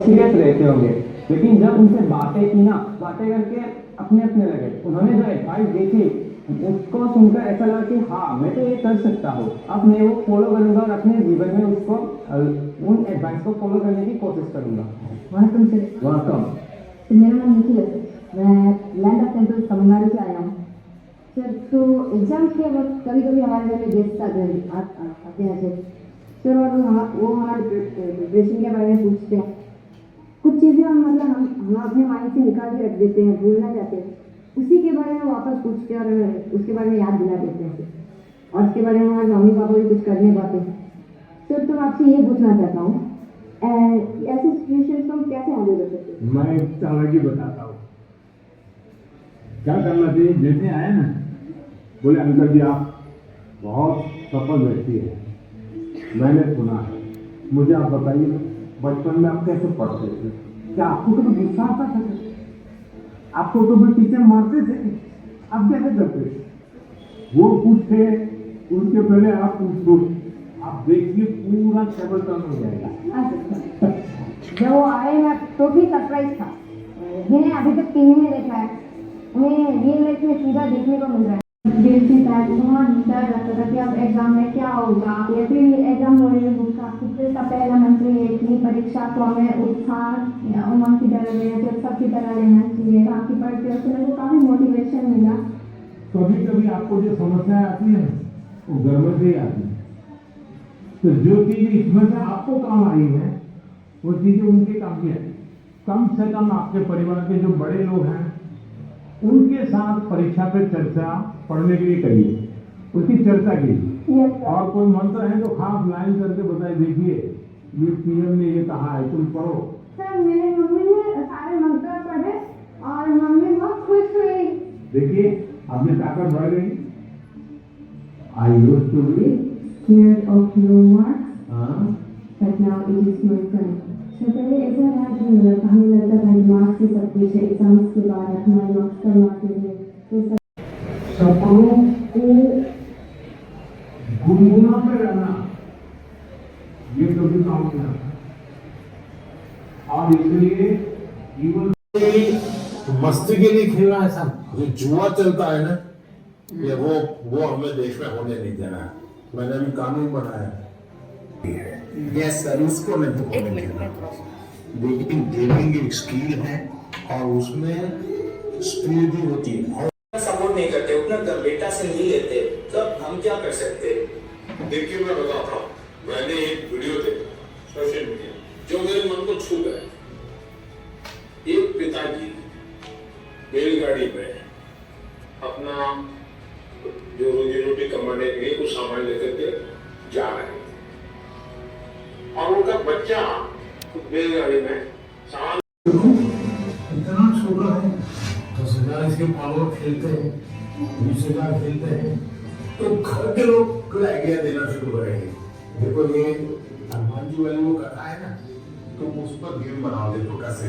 Serious रहते होंगे, लेकिन जब उनसे बातें की ना, बातें करके अपने अपने लगे, उन्होंने जो एडवाइस दी थी उसको सुनकर ऐसा लगा कि हाँ मैं तो ये कर सकता हूँ, अब मैं वो फॉलो करूंगा और अपने जीवन में उसको उन एडवाइस को फॉलो करने की कोशिश करूंगा। वणक्कम सर। वेलकम। तो मेरा नाम निखिल है सर, मैं लैंड ऑफ टेम्पल्स तमिलनाडु से आया हूँ सर। तो एग्जाम्स के वक्त कभी कभी हमारे घर में गेस्ट आते हैं सर, और वो हमारे प्रिपरेशन के बारे में पूछते हैं। कुछ चीज़ें हम अपने माइंड से निकाल के रख देते हैं, भूलना चाहते हैं, उसी के बारे में वापस पूछते हैं और उसके बारे में याद दिला देते हैं सर। और उसके बारे में हमारे मम्मी पापा भी कुछ करने पाते हैं सर। तो मैं आपसे ये पूछना चाहता हूँ, ऐसे सिचुएशन को हम कैसे हैंडल कर सकते हैं? मैं एक चालाकी बताता हूँ क्या करना चाहिए। जैसे आए ना, बोले अंकल जी आप बहुत सफल व्यक्ति है, मैंने सुना है, मुझे आप बताइए बचपन में आप कैसे पढ़ते थे, क्या आपको कभी गुस्सा आता था, आपको कभी टीचर मारते थे, आप कैसे करते थे? वो पूछे, उनके पहले आप पूछो, आप देखिए पूरा टेबल टर्न हो जाएगा। जब वो आए ना तो भी सरप्राइज था, जिन्हें अभी तक टीवी में देखा है उन्हें रियल लाइफ में सीधा देखने को मिल रहा है। देखते टाइम बहुत डर लगता था कि अब एग्जाम में क्या होगा, या फिर एग्जाम होने में उसका कितने का पहला मंत्र है कि परीक्षा को हमें उत्साह या उमंग की तरह लेना चाहिए, सबकी तरह लेना चाहिए, ताकि पढ़ते हो तो को काफ़ी मोटिवेशन मिला। कभी कभी आपको जो समस्याएं आती है वो घर में से ही आती है, तो जो चीज इसमें से आपको काम आई है वो चीजें उनके काम की है। कम से कम आपके परिवार के जो बड़े लोग हैं उनके साथ परीक्षा पे चर्चा पढ़ने के लिए करिए, उसकी चर्चा कीजिए। और कोई मंत्र है तो खास लाइन करके बताइए, देखिए ये पीएम ने ये कहा है, तुम पढ़ो। सर मेरी मम्मी ने सारे मंत्र पढ़े और मम्मी बहुत खुश हुई। देखिए अपनी ताकत बढ़ गई। I used to be scared of low marks, हाँ but now it is my turn. तो पहले ऐसा था कि हमें लगता था मार्क्स ही सब कुछ है, एग्जाम्स के बाद हमारे मार्क्स कम आते थे तो सपनों को गुनगुनाते रहना ये कभी काम नहीं आता, और इसलिए जीवन मस्ती के लिए खेलना है सब। जो जुआ चलता है ना, ये वो हमें देश में होने नहीं देना है। मैंने अभी कानून बनाया है। यस सर, उसको मैं तो होने नहीं देना। लेकिन गेमिंग एक स्किल है और उसमें स्पीड भी होती है। सपोर्ट नहीं करते, उतना गंभीरता से नहीं लेते, तो हम क्या कर सकते? देखिए मैं बताता हूँ, मैंने एक वीडियो देखा सोशल मीडिया जो मेरे मन को छू गया। एक पिताजी बैलगाड़ी में अपना जो रोजी रोटी कमाने के लिए कुछ सामान लेकर के जा रहे थे, और उनका बच्चा बैलगाड़ी में सामान इतना छोटा है, 10,000 इसके फॉलोअर खेलते हैं, 20,000 खेलते हैं, तो घर के लोग आइडिया देना शुरू करेंगे। देखो ये हनुमान जी वाली वो कथा है ना, तुम उस पर गेम बनाओ, देखो कैसे